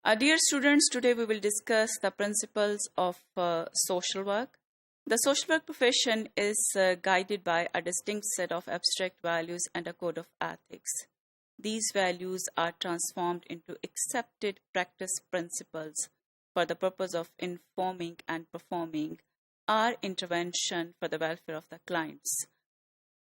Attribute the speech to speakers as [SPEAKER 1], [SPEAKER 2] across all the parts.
[SPEAKER 1] Dear students, today we will discuss the principles of social work. The social work profession is guided by a distinct set of abstract values and a code of ethics. These values are transformed into accepted practice principles for the purpose of informing and performing our intervention for the welfare of the clients.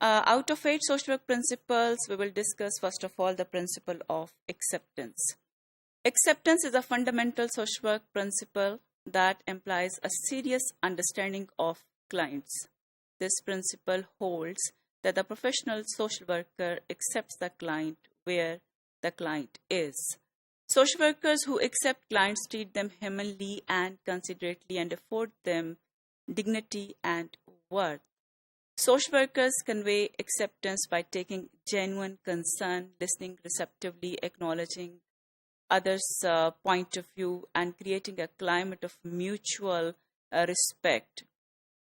[SPEAKER 1] Out of 8 social work principles, we will discuss first of all the principle of acceptance. Acceptance is a fundamental social work principle that implies a serious understanding of clients. This principle holds that the professional social worker accepts the client where the client is. Social workers who accept clients treat them humanly and considerately and afford them dignity and worth. Social workers convey acceptance by taking genuine concern, listening receptively, acknowledging others' point of view, and creating a climate of mutual respect.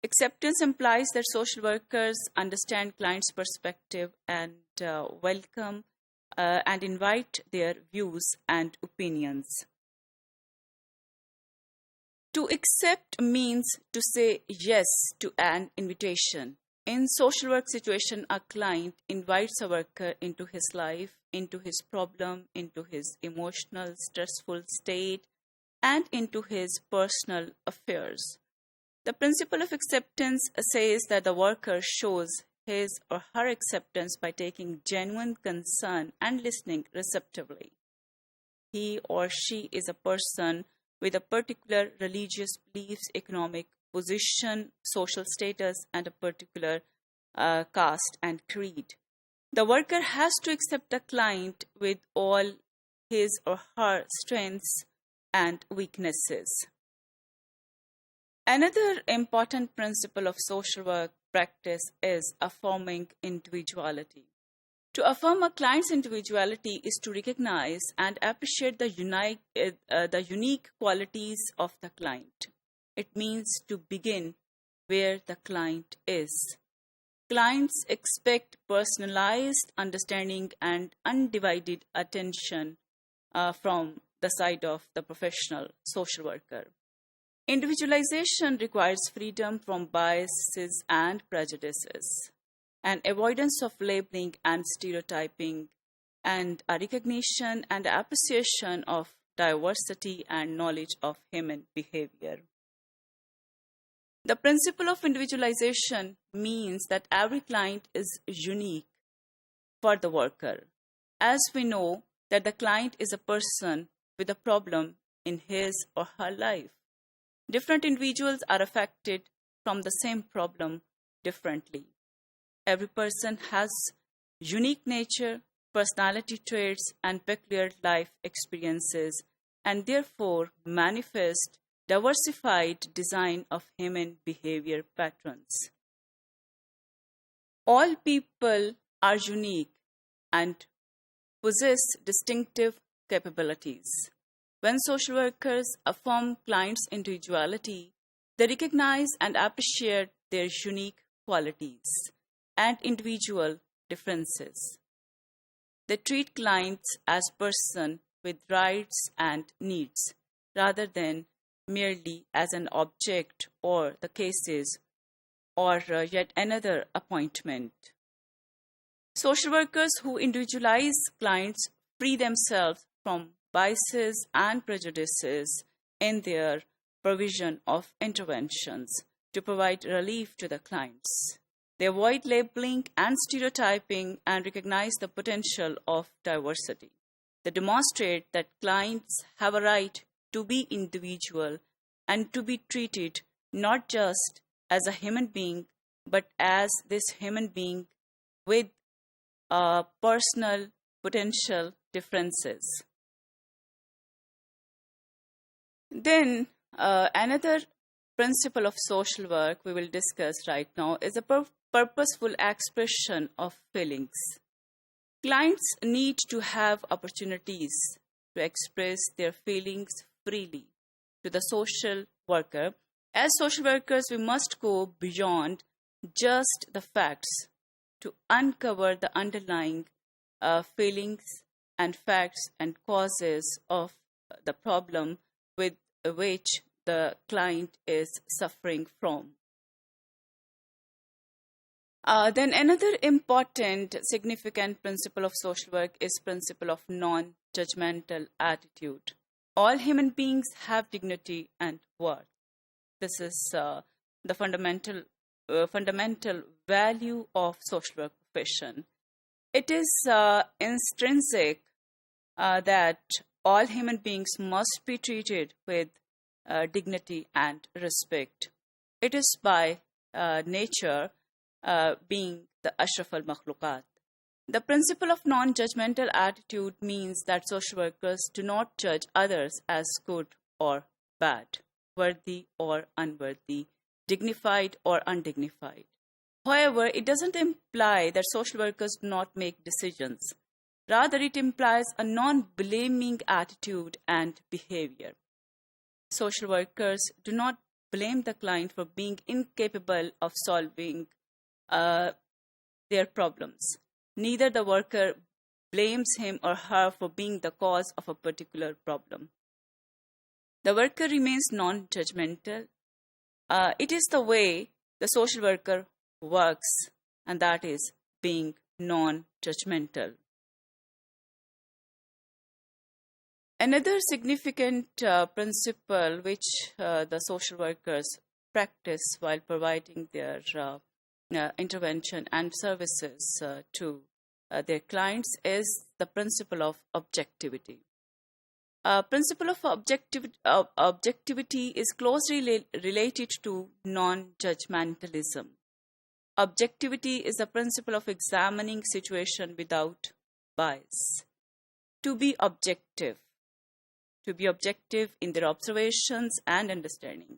[SPEAKER 1] Acceptance implies that social workers understand clients' perspective and welcome and invite their views and opinions. To accept means to say yes to an invitation. In social work situation, a client invites a worker into his life, into his problem, into his emotional, stressful state, and into his personal affairs. The principle of acceptance says that the worker shows his or her acceptance by taking genuine concern and listening receptively. He or she is a person with a particular religious beliefs, economic position, social status, and a particular caste and creed. The worker has to accept the client with all his or her strengths and weaknesses. Another important principle of social work practice is affirming individuality. To affirm a client's individuality is to recognize and appreciate the unique qualities of the client. It means to begin where the client is. Clients expect personalized understanding and undivided attention from the side of the professional social worker. Individualization requires freedom from biases and prejudices, an avoidance of labeling and stereotyping, and a recognition and appreciation of diversity and knowledge of human behavior. The principle of individualization means that every client is unique for the worker. As we know that the client is a person with a problem in his or her life. Different individuals are affected from the same problem differently. Every person has unique nature, personality traits, and peculiar life experiences, and therefore manifest diversified design of human behavior patterns. All people are unique and possess distinctive capabilities. When social workers affirm clients' individuality, they recognize and appreciate their unique qualities and individual differences. They treat clients as persons with rights and needs rather than merely as an object or the cases or yet another appointment. Social workers who individualize clients free themselves from biases and prejudices in their provision of interventions to provide relief to the clients. They avoid labeling and stereotyping and recognize the potential of diversity. They demonstrate that clients have a right to be individual and to be treated not just as a human being, but as this human being with personal potential differences. Then another principle of social work we will discuss right now is a purposeful expression of feelings. Clients need to have opportunities to express their feelings freely to the social worker. As social workers, we must go beyond just the facts to uncover the underlying feelings and facts and causes of the problem with which the client is suffering from. Then another important significant principle of social work is principle of non-judgmental attitude. All human beings have dignity and worth. This is the fundamental value of social work profession. It is intrinsic that all human beings must be treated with dignity and respect. It is by nature being the Ashraf al-Makhluqat. The principle of non-judgmental attitude means that social workers do not judge others as good or bad, worthy or unworthy, dignified or undignified. However, it doesn't imply that social workers do not make decisions. Rather, it implies a non-blaming attitude and behavior. Social workers do not blame the client for being incapable of solving their problems. Neither the worker blames him or her for being the cause of a particular problem. The worker remains non-judgmental. It is the way the social worker works, and that is being non-judgmental. Another significant principle which the social workers practice while providing their intervention and services to their clients is the principle of objectivity. Principle of objectivity is closely related to non-judgmentalism. Objectivity is the principle of examining situation without bias. To be objective in their observations and understanding.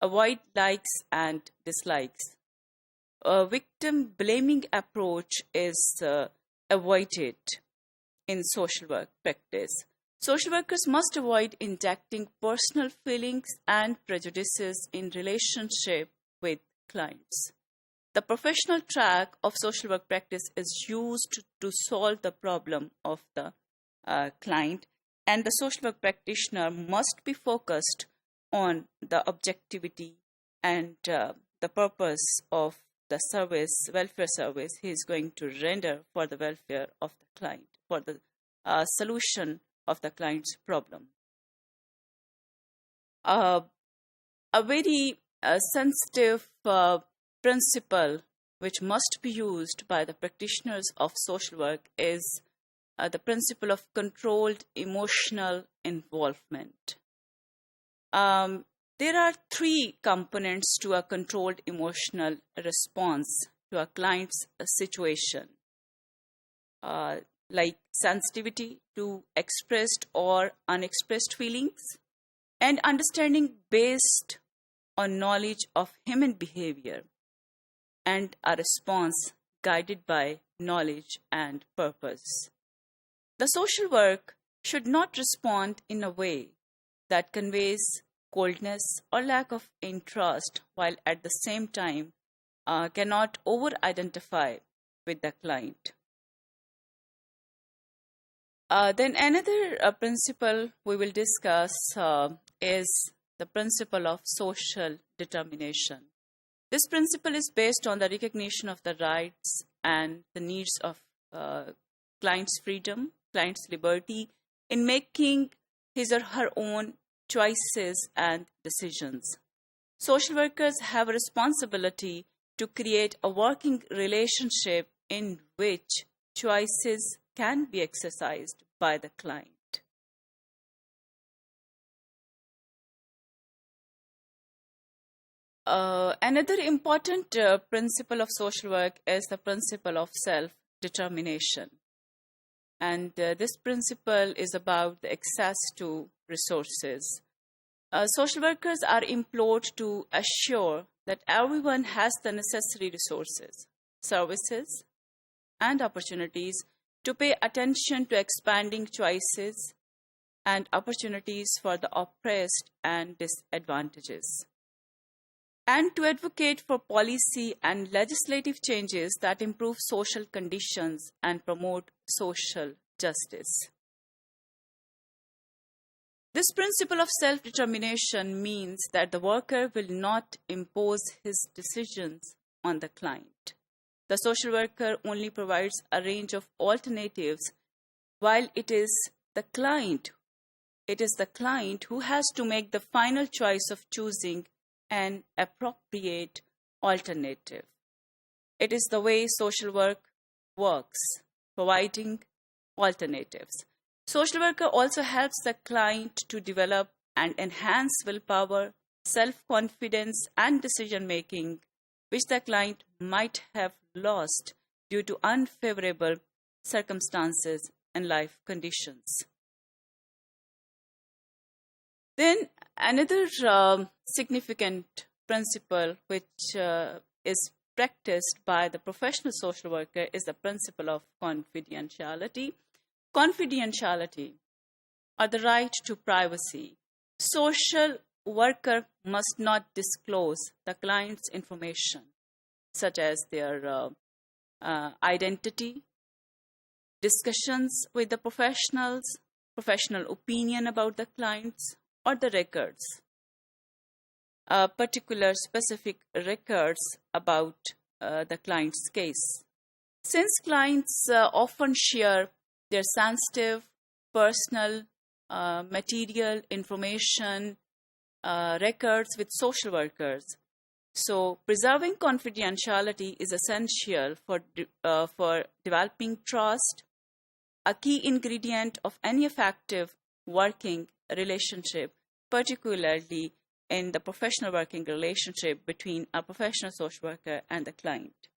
[SPEAKER 1] Avoid likes and dislikes. A victim blaming approach is avoided in social work practice. Social workers must avoid injecting personal feelings and prejudices in relationship with clients. The professional track of social work practice is used to solve the problem of the client, and the social work practitioner must be focused on the objectivity and the purpose of the welfare service he is going to render for the welfare of the client, for the solution of the client's problem. A very sensitive principle which must be used by the practitioners of social work is the principle of controlled emotional involvement. There are three components to a controlled emotional response to a client's situation, like sensitivity to expressed or unexpressed feelings, and understanding based on knowledge of human behavior, and a response guided by knowledge and purpose. The social work should not respond in a way that conveys coldness or lack of interest, while at the same time cannot over-identify with the client. Then another principle we will discuss is the principle of social determination. This principle is based on the recognition of the rights and the needs of client's freedom, client's liberty in making his or her own choices and decisions. Social workers have a responsibility to create a working relationship in which choices can be exercised by the client. Another important principle of social work is the principle of self-determination. And this principle is about the access to resources. Social workers are employed to assure that everyone has the necessary resources, services, and opportunities to pay attention to expanding choices and opportunities for the oppressed and disadvantaged, and to advocate for policy and legislative changes that improve social conditions and promote social justice. This principle of self-determination means that the worker will not impose his decisions on the client. The social worker only provides a range of alternatives, while it is the client who has to make the final choice of choosing an appropriate alternative. It is the way social work works, providing alternatives. Social worker also helps the client to develop and enhance willpower, self-confidence, and decision-making, which the client might have lost due to unfavorable circumstances and life conditions. Then another significant principle which is practiced by the professional social worker is the principle of confidentiality. Confidentiality, or the right to privacy. Social worker must not disclose the client's information, such as their identity, discussions with the professionals, professional opinion about the clients, or the records, particular specific records about the client's case. Since clients often share their sensitive, personal, material information, records with social workers. So, preserving confidentiality is essential for developing trust, a key ingredient of any effective working relationship, particularly in the professional working relationship between a professional social worker and the client.